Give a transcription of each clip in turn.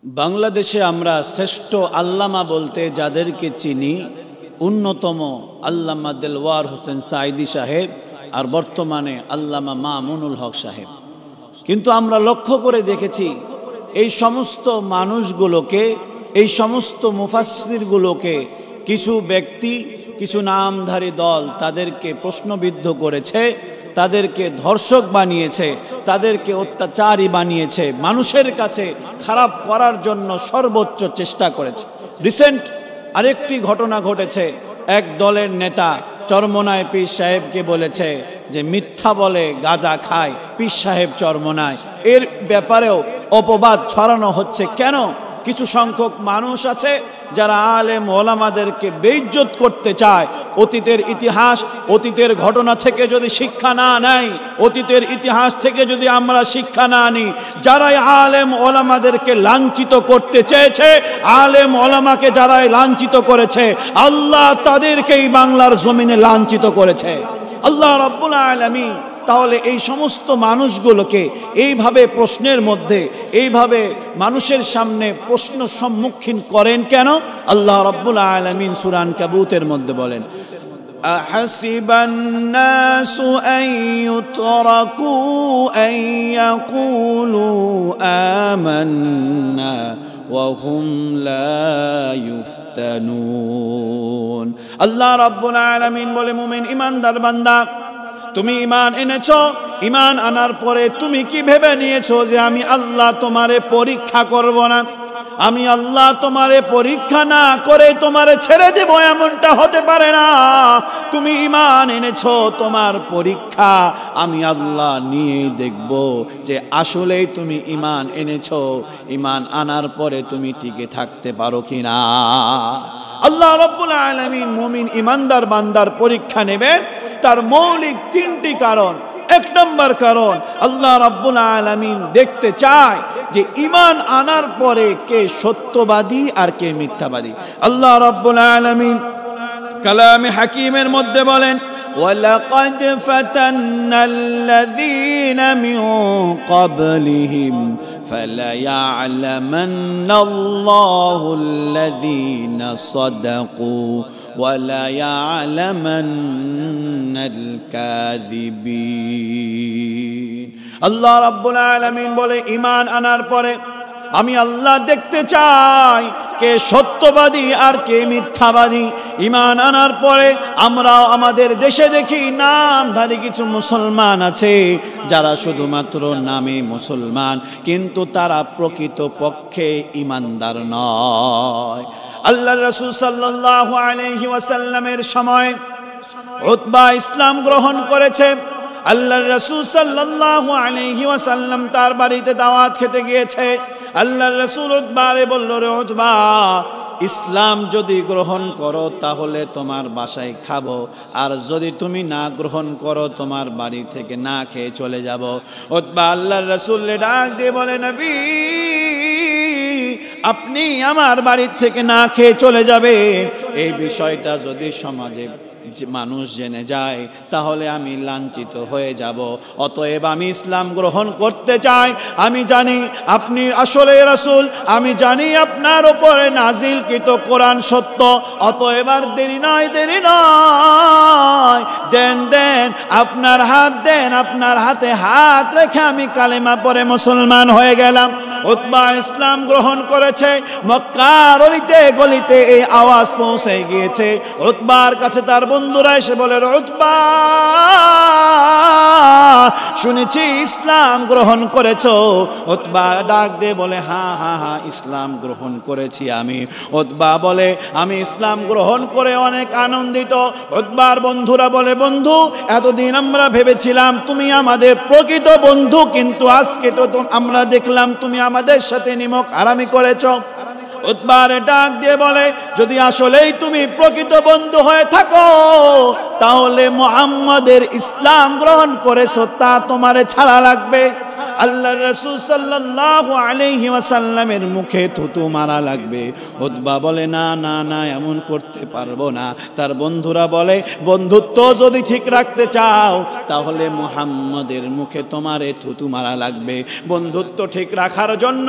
বাংলাদেশে আমরা শ্রেষ্ঠ আল্লামা বলতে যাদেরকে চিনি অন্যতম আল্লামা দেলওয়ার হোসেন সাঈদী সাহেব আর বর্তমানে আল্লামা মামুনুল হক সাহেব। কিন্তু আমরা লক্ষ্য করে দেখেছি এই সমস্ত মানুষগুলোকে, এই সমস্ত মুফাসসিরগুলোকে কিছু ব্যক্তি, কিছু নামধারী দল তাদেরকে প্রশ্নবিদ্ধ করেছে, তাদেরকে ধর্ষক বানিয়েছে, তাদেরকে অত্যাচারী বানিয়েছে, মানুষের কাছে খারাপ করার জন্য সর্বোচ্চ চেষ্টা করেছে। রিসেন্ট আরেকটি ঘটনা ঘটেছে, এক দলের নেতা চরমোনায় পীর সাহেবকে বলেছে যে মিথ্যা বলে গাঁজা খায় পীর সাহেব চরমোনায়। এর ব্যাপারেও অপবাদ ছড়ানো হচ্ছে। কেন? কিছু সংখ্যক মানুষ আছে যারা আলেম ওলামাদেরকে বেইজ্জত করতে চায়। অতীতের ইতিহাস, অতীতের ঘটনা থেকে যদি শিক্ষা না নেয়, অতীতের ইতিহাস থেকে যদি আমরা শিক্ষা না নিই, যারাই আলেম ওলামাদেরকে লাঞ্ছিত করতে চেয়েছে, আলেম ওলামাকে যারাই লাঞ্ছিত করেছে, আল্লাহ তাদেরকেই বাংলার জমিনে লাঞ্ছিত করেছে, আল্লাহ রাব্বুল আলামিন। তাহলে এই সমস্ত মানুষগুলোকে এইভাবে প্রশ্নের মধ্যে, এইভাবে মানুষের সামনে প্রশ্ন সম্মুখীন করেন কেন? আল্লাহ রাব্বুল আলামিন সূরা আনকাবুতের মধ্যে বলেন, আহাসিবান নাসু আন ইউতরাকু আন ইয়াকুলু আমান্না ওয়া হুম লা ইফতানুন। আল্লাহ রাব্বুল আলামিন বলে, মুমিন ইমানদার বান্দা, তুমি ঈমান এনেছো, ঈমান আনার পরে তুমি কি ভেবে নিয়েছো যে আমি আল্লাহ তোমারে পরীক্ষা করব না? আমি আল্লাহ তোমারে পরীক্ষা না করে তোমারে ছেড়ে দেব, এমনটা হতে পারে না। তুমি ঈমান এনেছো, তোমার পরীক্ষা আমি আল্লাহ নিয়েই দেখব যে আসলেই তুমি ঈমান এনেছো, ঈমান আনার পরে তুমি টিকে থাকতে পারো কিনা। আল্লাহ রাব্বুল আলামিন মুমিন ঈমানদার বান্দার পরীক্ষা নেবেন তার মৌলিক তিনটি কারণ। এক নম্বর কারণ, আল্লাহ রাব্বুল আলামিন দেখতে চায় যে ঈমান আনার পরে কে সত্যবাদী আর কে মিথ্যাবাদী। আল্লাহ রাব্বুল আলামিন কালামে হাকিমের মধ্যে বলেন, ওয়ালাকাদ ফাতান্নাল্লাযীনা মিন ক্বাবলিহিম ফালায়া'লামান্নাল্লাহুল্লাযীনা সাদাকু ওয়ালা ইয়া'লামান্নাল কাযিবিন। আল্লাহ রাব্বুল আলামিন বলে, ঈমান আনার পরে আমি আল্লাহ দেখতে চাই কে সত্যবাদী আর কে মিথ্যাবাদী। ঈমান আনার পরে আমরা আমাদের দেশে দেখি নামধারী কিছু মুসলমান আছে যারা শুধুমাত্র নামে মুসলমান, কিন্তু তারা প্রকৃত পক্ষে ঈমানদার নয়। আল্লাহর রাসূল সাল্লাল্লাহু আলাইহি ওয়াসাল্লামের সময় উতবা ইসলাম গ্রহণ করেছে। আল্লাহর রাসূল সাল্লাল্লাহু আলাইহি ওয়াসাল্লাম তার বাড়িতে দাওয়াত খেতে গিয়েছে। আল্লাহর রাসূল উতবারে বলল, রে উতবা, ইসলাম যদি গ্রহণ করো তাহলে তোমার বাসায় খাবো, আর যদি তুমি না গ্রহণ করো তোমার বাড়ি থেকে না খেয়ে চলে যাব। উতবা আল্লাহর রাসূলকে ডাক দিয়ে বলে, নবী, আপনি আমার বাড়ি থেকে না খেয়ে চলে যাবেন, এই বিষয়টা যদি সমাজে মানুষ জেনে যায় তাহলে আমি লাঞ্ছিত হয়ে যাব। অতএব আমি ইসলাম গ্রহণ করতে চাই। আমি জানি আপনি আসলে রাসূল, আমি জানি আপনার উপরে নাজিলকৃত কোরআন সত্য। অতএব আর দেরি নয়, দেরি নয়, দেন দেন আপনার হাত দেন, আপনার হাতে হাত রেখে আমি কালেমা পড়ে মুসলমান হয়ে গেলাম। উতবা ইসলাম গ্রহণ করেছে। মক্কার অলিতে গলিতে এই আওয়াজ পৌঁছে গিয়েছে। উতবার কাছে তার বন্ধুরা এসে বলে, উতবা, শুনেছি ইসলাম গ্রহণ করেছো। উতবা ডাক দিয়ে বলে, হ্যাঁ হ্যাঁ হ্যাঁ, ইসলাম গ্রহণ করেছি আমি। উতবা বলে, আমি ইসলাম গ্রহণ করে অনেক আনন্দিত। উতবার বন্ধুরা বলে, বন্ধু, এতদিন আমরা ভেবেছিলাম তুমি আমাদের প্রকৃত বন্ধু, কিন্তু আজকে তো আমরা দেখলাম তুমি আমাদের সাথে নিমক হারামি করেছ। উতবারে ডাক দিয়ে বলে, যদি আসলেই তুমি প্রকৃত বন্ধু হয়ে থাকো তাহলে মুহাম্মাদের ইসলাম গ্রহণ করেছো, তা তোমারে ছাড়া লাগবে। আল্লাহর রাসূল সাল্লাল্লাহু আলাইহি ওয়াসাল্লামের মুখে থুতু মারা লাগবে। উতবা বলে না না না, এমন করতে পারবো না। তার বন্ধুরা বলে বন্ধুত্ব যদি ঠিক রাখতে চাও তাহলে মুহাম্মদের মুখে তোমারে থুতু মারা লাগবে। বন্ধুত্ব ঠিক রাখার জন্য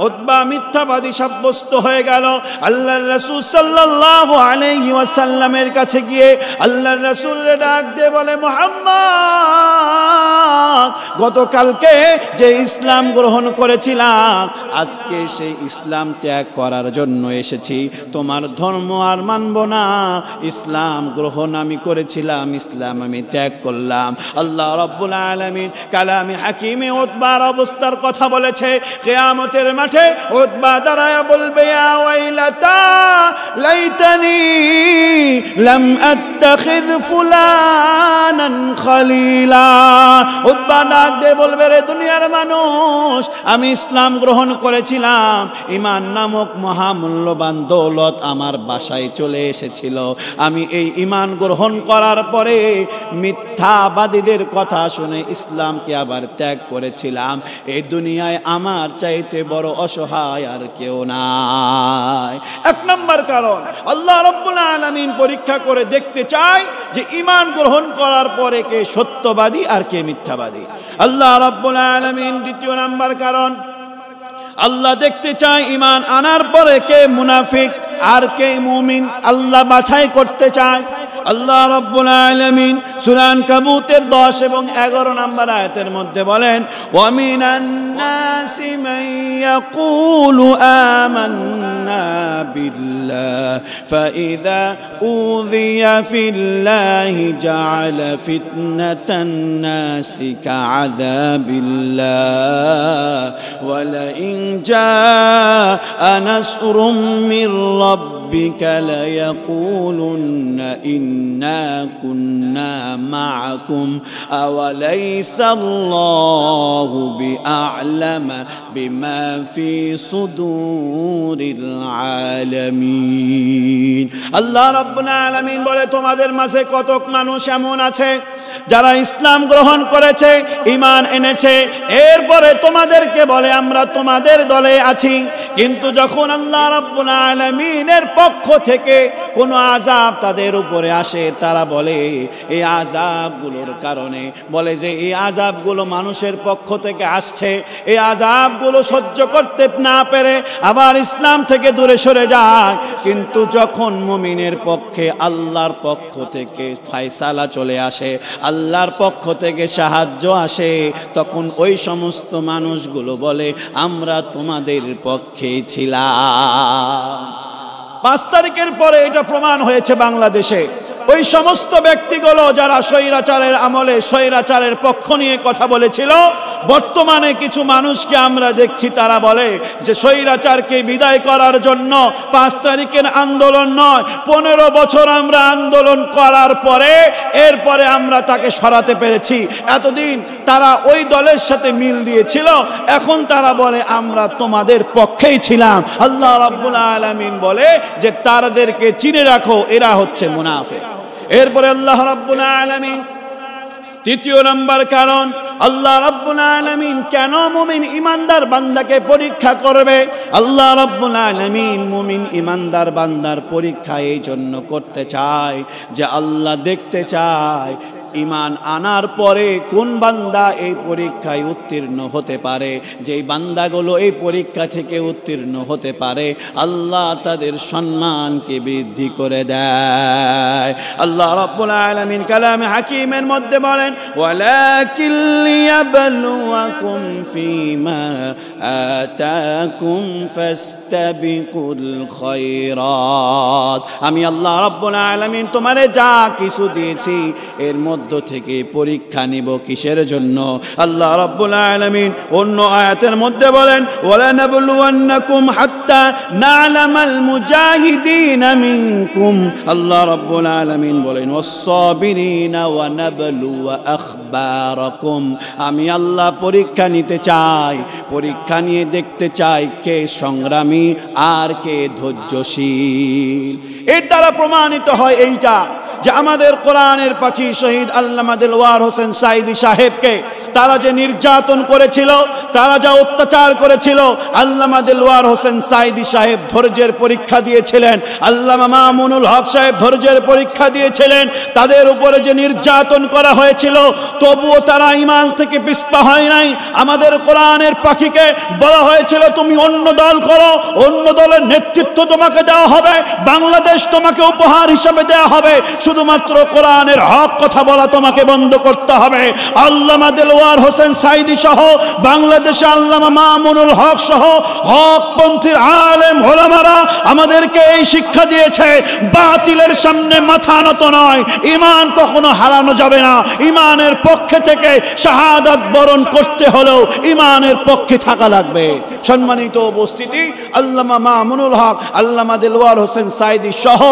উতবা মিথ্যাবাদী সাব্যস্ত হয়ে গেল। আল্লাহর রাসূল সাল্লাল্লাহু আলাইহি ওয়াসাল্লামের কাছে গিয়ে আল্লাহর রাসূল ডাক দিয়ে বলে মুহাম্মদ, গতকালকে যে ইসলাম গ্রহণ করেছিলাম আজকে সেই ইসলাম ত্যাগ করার জন্য এসেছি। তোমার ধর্ম আর মানব না। ইসলাম গ্রহণ আমি করেছিলাম, ইসলাম আমি ত্যাগ করলাম। আল্লাহ রাব্বুল আলামিন কালামে হাকিমে উতবার অবস্থার কথা বলেছে। কিয়ামতের মাঠে উতবা দাঁড়ায়া বলবে ইয়া ওয়াইলাতা লাইতানি লাম আত্তাখিয ফুলানান খলিলা। উতবা ডাক দিয়ে বলবে রে দুনিয়ার মানুষ, আমি ইসলাম গ্রহণ করেছিলাম, ঈমান নামক মহামূল্যবান দৌলত আমার বাসায় চলে এসেছিল। আমি এই ঈমান গ্রহণ করার পরে মিথ্যাবাদীদের কথা শুনে ইসলামকে আবার ত্যাগ করেছিলাম। এই দুনিয়ায় আমার চাইতে বড় অসহায় আর কেউ নাই। এক নম্বর কারণ, আল্লাহ রাব্বুল আলামিন পরীক্ষা করে দেখতে চায় যে ঈমান গ্রহণ করার পরে কে সত্যবাদী আর কে মিথ্যাবাদী। আল্লাহ রাব্বুল আলামিন দ্বিতীয় নাম্বার কারণ, আল্লাহ দেখতে চায় ঈমান আনার পরে কে মুনাফিক আর কে মুমিন, আল্লাহ বাছাই করতে চায়। আল্লাহ রাব্বুল আলামিন সূরা আনকাবুতের 10 এবং 11 নম্বর আয়াতের মধ্যে বলেন ওয়া মিনান নাসি মান ইয়াকুলু আমান্না বিল্লাহ ফাইযা উযিয়া ফিল্লাহি জাআলা ফিতনাতান নাসি কা'আযাবিল্লাহ ওয়া লা ইন জাআ নাসরুম মির রাব্বিকা লায়াকুলুন্না ইন্না কুন্না মা'আকুম আওয়ালাইসা আল্লাহু বিআ'লামা বিমা ফি সুদুরিল আলামিন। আল্লাহ রাব্বুল আলামিন বলে তোমাদের মাঝে কতক মানুষ এমন আছে যারা ইসলাম গ্রহণ করেছে, ঈমান এনেছে, এরপরে তোমাদেরকে বলে আমরা তোমাদের দলে আছি। কিন্তু যখন আল্লাহ রাব্বুল আলামিনের পক্ষ থেকে কোনো আযাব তাদের উপরে আসে তারা বলে এই আযাবগুলোর কারণে, বলে যে এই আযাবগুলো মানুষের পক্ষ থেকে আসছে, এই আযাবগুলো সহ্য করতে না পেরে আবার ইসলাম থেকে দূরে সরে যায়। কিন্তু যখন মুমিনের পক্ষে আল্লাহর পক্ষ থেকে ফয়সালা চলে আসে, আল্লাহর পক্ষ থেকে সাহায্য আসে, তখন ওই সমস্ত মানুষগুলো বলে আমরা তোমাদের পক্ষেই ছিলাম। 5 তারিখের পরে এটা প্রমাণ হয়েছে বাংলাদেশে। ওই সমস্ত ব্যক্তিগুলো যারা স্বৈরাচারের আমলে স্বৈরাচারের পক্ষ নিয়ে কথা বলেছিল, বর্তমানে কিছু মানুষকে আমরা দেখছি তারা বলে যে স্বৈরাচারকে বিদায় করার জন্য 5 তারিখের আন্দোলন নয়, 15 বছর আমরা আন্দোলন করার পরে এরপরে আমরা তাকে সরাতে পেরেছি। এতদিন তারা ওই দলের সাথে মিল দিয়েছিল, এখন তারা বলে আমরা তোমাদের পক্ষেই ছিলাম। আল্লাহ রাব্বুল আলামিন বলে যে তাদেরকে চিনে রাখো, এরা হচ্ছে মুনাফিক। এরপরে আল্লাহ রাব্বুল আলামিন তৃতীয় নাম্বার কারণ, আল্লাহ রাব্বুল আলামিন কেন মুমিন ইমানদার বান্দাকে পরীক্ষা করবে? আল্লাহ রাব্বুল আলামিন মুমিন ইমানদার বান্দার পরীক্ষা এই জন্য করতে চায় যে আল্লাহ দেখতে চায় ঈমান আনার পরে কোন বান্দা এই পরীক্ষায় উত্তীর্ণ হতে পারে। যেই বান্দাগুলো এই পরীক্ষা থেকে উত্তীর্ণ হতে পারে আল্লাহ তাদের সম্মানকে বৃদ্ধি করে দেয়। আল্লাহ রাব্বুল আলামিন কালামে হাকিমের মধ্যে বলেন ওয়ালাকিন লিয়াবলুয়াকুম ফীমা আতাকুম ফাস্তাবিকুল খায়রাত। আমি আল্লাহ রাব্বুল আলামিন তোমারে যা কিছু দিয়েছি এর মধ্যে থেকে পরীক্ষা নিব কিসের জন্য? আল্লাহ রাব্বুল আলামিন অন্য আয়াতের মধ্যে বলেন ওয়ালা নাবলুওয়ান্নাকুম হাত্তা না'লামাল মুজাহিদিনা মিনকুম। আল্লাহ রাব্বুল আলামিন বলেন ওয়াস-সাবিরিনা ওয়া নাবলুয়া আখবারাকুম। আমি আল্লাহ পরীক্ষা নিতে চাই, পরীক্ষা নিয়ে দেখতে চাই কে সংগ্রামী আর কে ধৈর্যশীল। এর দ্বারা প্রমাণিত হয় এইটা যে আমাদের কোরআনের পাখি শহীদ আল্লামা দেলওয়ার হোসেন সাঈদী সাহেবকে তারা যে নির্যাতন করেছিল, তারা যা অত্যাচার করেছিল, আল্লামা দেলওয়ার হোসেন সাঈদী সাহেব ধৈর্যের পরীক্ষা দিয়েছিলেন, আল্লামা মামুনুল হক সাহেব ধৈর্যের পরীক্ষা দিয়েছিলেন। তাদের উপরে যে নির্যাতন করা হয়েছিল, তবুও তারা ঈমান থেকে পিছপা হয় নাই। আমাদের কোরআনের পাখিকে বলা হয়েছিল তুমি অন্য দল করো, অন্য দলের নেতৃত্ব তোমাকে দেওয়া হবে, বাংলাদেশ তোমাকে উপহার হিসেবে দেওয়া হবে, শুধুমাত্র কোরআনের হক কথা বলা তোমাকে বন্ধ করতে হবে। আল্লামা দেলওয়ার হোসেন সাঈদী সহ বাংলাদেশে আল্লামা মামুনুল হক সহ হকপন্থীর আলেম ওলামারা আমাদেরকে এই শিক্ষা দিয়েছে, বাতিলের সামনে মাথা নত নয়, ঈমান কখনো হারানো যাবে না। ঈমানের পক্ষে থেকে শাহাদাত বরণ করতে হলেও ঈমানের পক্ষে থাকা লাগবে। সম্মানিত উপস্থিতি, আল্লামা মামুনুল হক, আল্লামা দেলওয়ার হোসেন সাঈদী সহ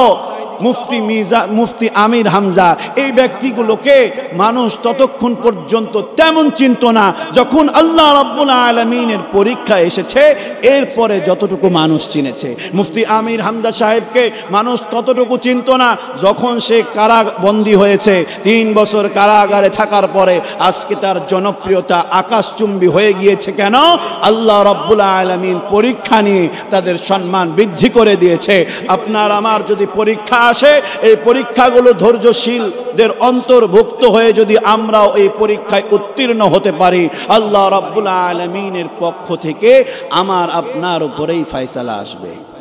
মুফতি আমির হামজা, এই ব্যক্তিগুলোকে মানুষ ততক্ষণ পর্যন্ত তেমন চিনত না, যখন আল্লাহ রাব্বুল আলামিনের পরীক্ষা এসেছে এরপরে যতটুকু মানুষ চিনেছে। মুফতি আমির হামজা সাহেবকে মানুষ ততটুকু চিনত না যখন সে কারাবন্দী হয়েছে। 3 বছর কারাগারে থাকার পরে আজকে তার জনপ্রিয়তা আকাশচুম্বী হয়ে গিয়েছে। কেন? আল্লাহ রাব্বুল আলামিন পরীক্ষা নিয়ে তাদের সম্মান বৃদ্ধি করে দিয়েছে। আপনার আমার যদি পরীক্ষা আসে, এই পরীক্ষাগুলো ধৈর্যশীলদের অন্তর্ভুক্ত হয়ে যদি আমরাও এই পরীক্ষায় উত্তীর্ণ হতে পারি, আল্লাহ রাব্বুল আলামিনের পক্ষ থেকে আমার আপনার উপরেই ফয়সালা আসবে।